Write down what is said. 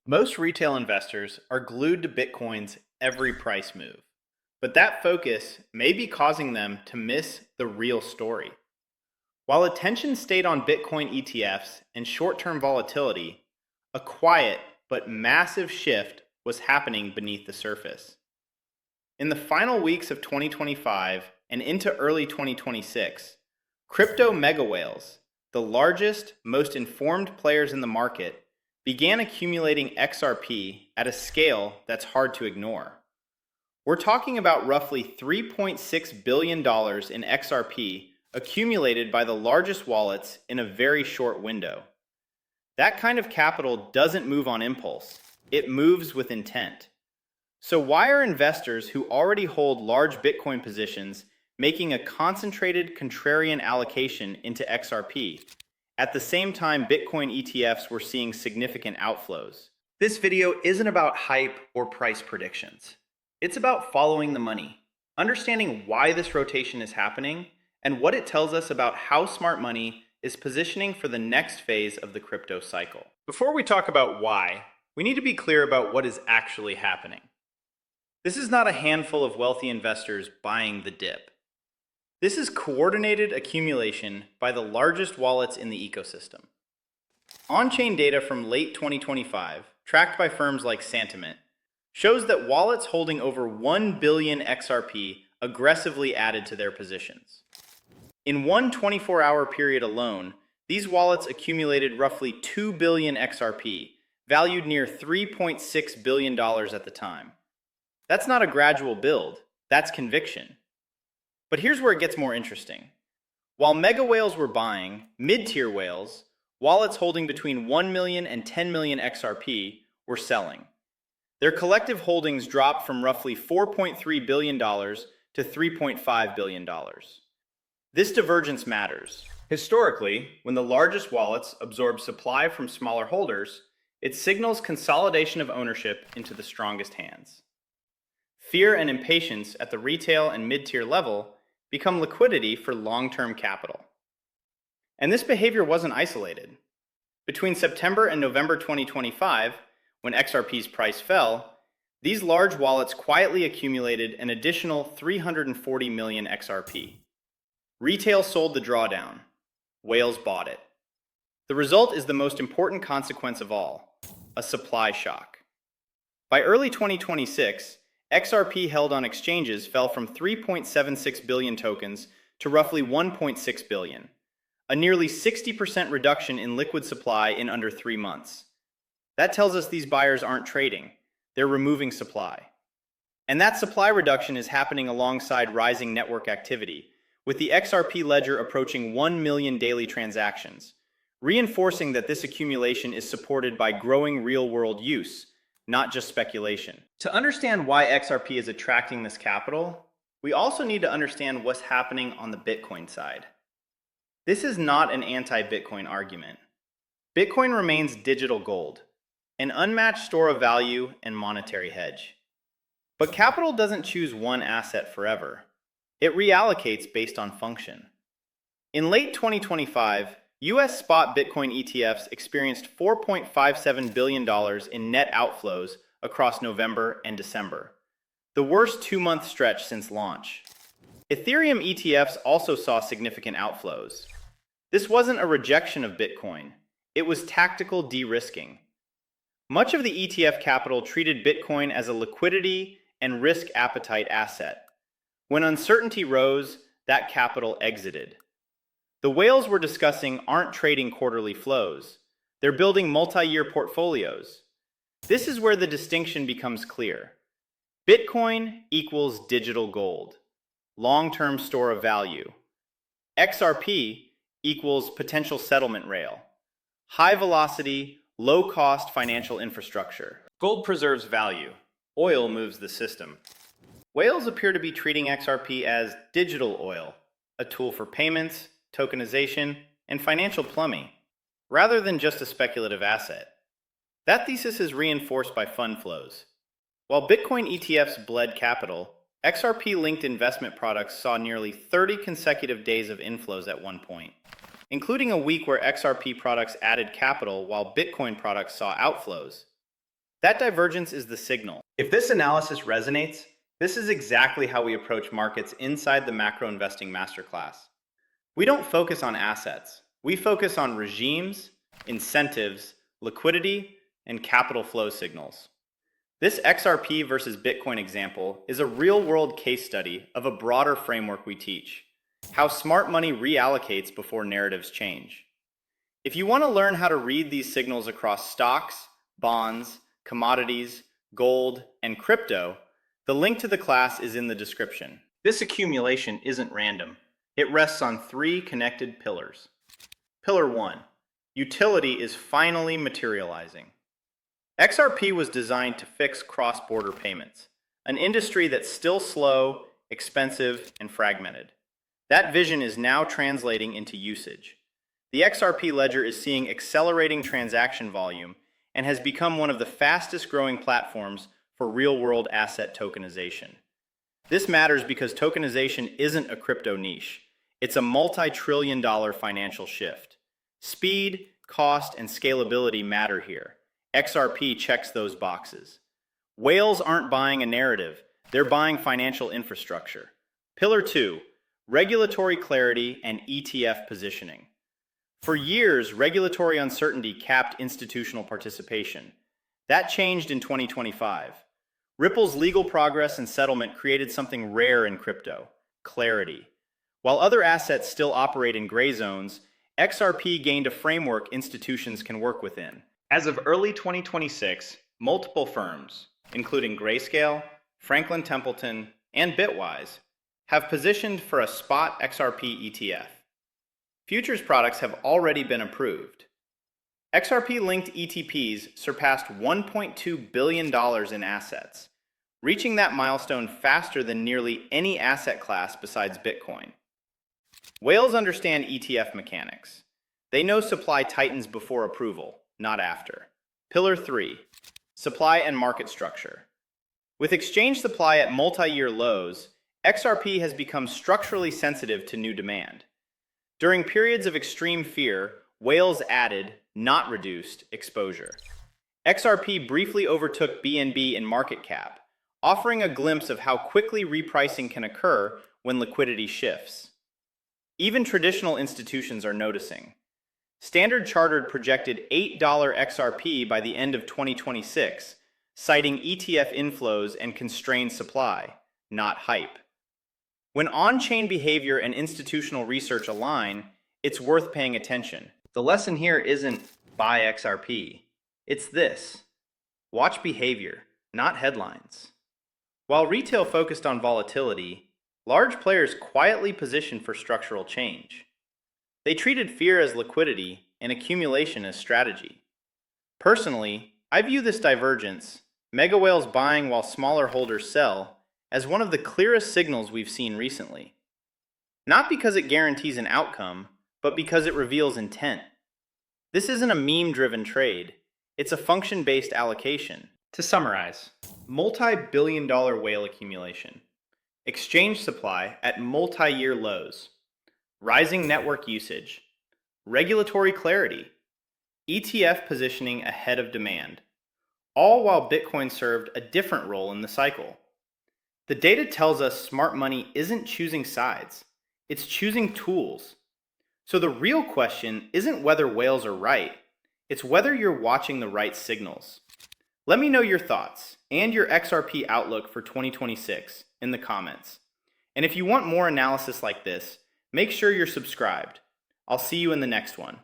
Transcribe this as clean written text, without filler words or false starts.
Most retail investors are glued to Bitcoin's every price move, but that focus may be causing them to miss the real story. While attention stayed on Bitcoin ETFs and short term volatility, a quiet but massive shift was happening beneath the surface. In the final weeks of 2025 and into early 2026, crypto mega whales, the largest, most informed players in the market, began accumulating XRP at a scale that's hard to ignore. We're talking about roughly $3.6 billion in XRP accumulated by the largest wallets in a very short window. That kind of capital doesn't move on impulse, it moves with intent. So, why are investors who already hold large Bitcoin positions making a concentrated contrarian allocation into XRP? At the same time, Bitcoin ETFs were seeing significant outflows. This video isn't about hype or price predictions. It's about following the money, understanding why this rotation is happening, and what it tells us about how smart money is positioning for the next phase of the crypto cycle. Before we talk about why, we need to be clear about what is actually happening. This is not a handful of wealthy investors buying the dip. This is coordinated accumulation by the largest wallets in the ecosystem. On-chain data from late 2025, tracked by firms like Santiment, shows that wallets holding over 1 billion XRP aggressively added to their positions. In one 24-hour period alone, these wallets accumulated roughly 2 billion XRP, valued near $3.6 billion at the time. That's not a gradual build, that's conviction. But here's where it gets more interesting. While mega whales were buying, mid-tier whales, wallets holding between 1 million and 10 million XRP, were selling. Their collective holdings dropped from roughly $4.3 billion to $3.5 billion. This divergence matters. Historically, when the largest wallets absorb supply from smaller holders, it signals consolidation of ownership into the strongest hands. Fear and impatience at the retail and mid-tier level become liquidity for long-term capital. And this behavior wasn't isolated. Between September and November 2025, when XRP's price fell, these large wallets quietly accumulated an additional 340 million XRP. Retail sold the drawdown. Whales bought it. The result is the most important consequence of all, a supply shock. By early 2026, XRP held on exchanges fell from 3.76 billion tokens to roughly 1.6 billion, a nearly 60% reduction in liquid supply in under 3 months. That tells us these buyers aren't trading, they're removing supply. And that supply reduction is happening alongside rising network activity, with the XRP ledger approaching 1 million daily transactions, reinforcing that this accumulation is supported by growing real-world use, not just speculation. To understand why XRP is attracting this capital, we also need to understand what's happening on the Bitcoin side. This is not an anti-Bitcoin argument. Bitcoin remains digital gold, an unmatched store of value and monetary hedge. But capital doesn't choose one asset forever. It reallocates based on function. In late 2025, US spot Bitcoin ETFs experienced $4.57 billion in net outflows across November and December, the worst 2-month stretch since launch. Ethereum ETFs also saw significant outflows. This wasn't a rejection of Bitcoin, it was tactical de-risking. Much of the ETF capital treated Bitcoin as a liquidity and risk appetite asset. When uncertainty rose, that capital exited. The whales we're discussing aren't trading quarterly flows. They're building multi-year portfolios. This is where the distinction becomes clear. Bitcoin equals digital gold, long-term store of value. XRP equals potential settlement rail, high-velocity, low-cost financial infrastructure. Gold preserves value. Oil moves the system. Whales appear to be treating XRP as digital oil, a tool for payments, tokenization, and financial plumbing, rather than just a speculative asset. That thesis is reinforced by fund flows. While Bitcoin ETFs bled capital, XRP-linked investment products saw nearly 30 consecutive days of inflows at one point, including a week where XRP products added capital while Bitcoin products saw outflows. That divergence is the signal. If this analysis resonates, this is exactly how we approach markets inside the Macro Investing Masterclass. We don't focus on assets. We focus on regimes, incentives, liquidity, and capital flow signals. This XRP versus Bitcoin example is a real-world case study of a broader framework we teach, how smart money reallocates before narratives change. If you want to learn how to read these signals across stocks, bonds, commodities, gold, and crypto, the link to the class is in the description. This accumulation isn't random. It rests on three connected pillars. Pillar 1. Utility is finally materializing. XRP was designed to fix cross-border payments, an industry that's still slow, expensive, and fragmented. That vision is now translating into usage. The XRP ledger is seeing accelerating transaction volume and has become one of the fastest growing platforms for real-world asset tokenization. This matters because tokenization isn't a crypto niche. It's a multi-trillion-dollar financial shift. Speed, cost, and scalability matter here. XRP checks those boxes. Whales aren't buying a narrative, they're buying financial infrastructure. Pillar 2, regulatory clarity and ETF positioning. For years, regulatory uncertainty capped institutional participation. That changed in 2025. Ripple's legal progress and settlement created something rare in crypto: clarity. While other assets still operate in gray zones, XRP gained a framework institutions can work within. As of early 2026, multiple firms, including Grayscale, Franklin Templeton, and Bitwise, have positioned for a spot XRP ETF. Futures products have already been approved. XRP-linked ETPs surpassed $1.2 billion in assets, reaching that milestone faster than nearly any asset class besides Bitcoin. Whales understand ETF mechanics. They know supply tightens before approval, not after. Pillar 3, supply and market structure. With exchange supply at multi-year lows, XRP has become structurally sensitive to new demand. During periods of extreme fear, whales added, not reduced, exposure. XRP briefly overtook BNB in market cap, offering a glimpse of how quickly repricing can occur when liquidity shifts. Even traditional institutions are noticing. Standard Chartered projected $8 XRP by the end of 2026, citing ETF inflows and constrained supply, not hype. When on-chain behavior and institutional research align, it's worth paying attention. The lesson here isn't buy XRP. It's this: watch behavior, not headlines. While retail focused on volatility, large players quietly positioned for structural change. They treated fear as liquidity and accumulation as strategy. Personally, I view this divergence, mega whales buying while smaller holders sell, as one of the clearest signals we've seen recently. Not because it guarantees an outcome, but because it reveals intent. This isn't a meme-driven trade. It's a function-based allocation. To summarize, multi-billion-dollar whale accumulation, exchange supply at multi-year lows, rising network usage, regulatory clarity, ETF positioning ahead of demand, all while Bitcoin served a different role in the cycle. The data tells us smart money isn't choosing sides, it's choosing tools. So the real question isn't whether whales are right, it's whether you're watching the right signals. Let me know your thoughts and your XRP outlook for 2026 in the comments. And if you want more analysis like this, make sure you're subscribed. I'll see you in the next one.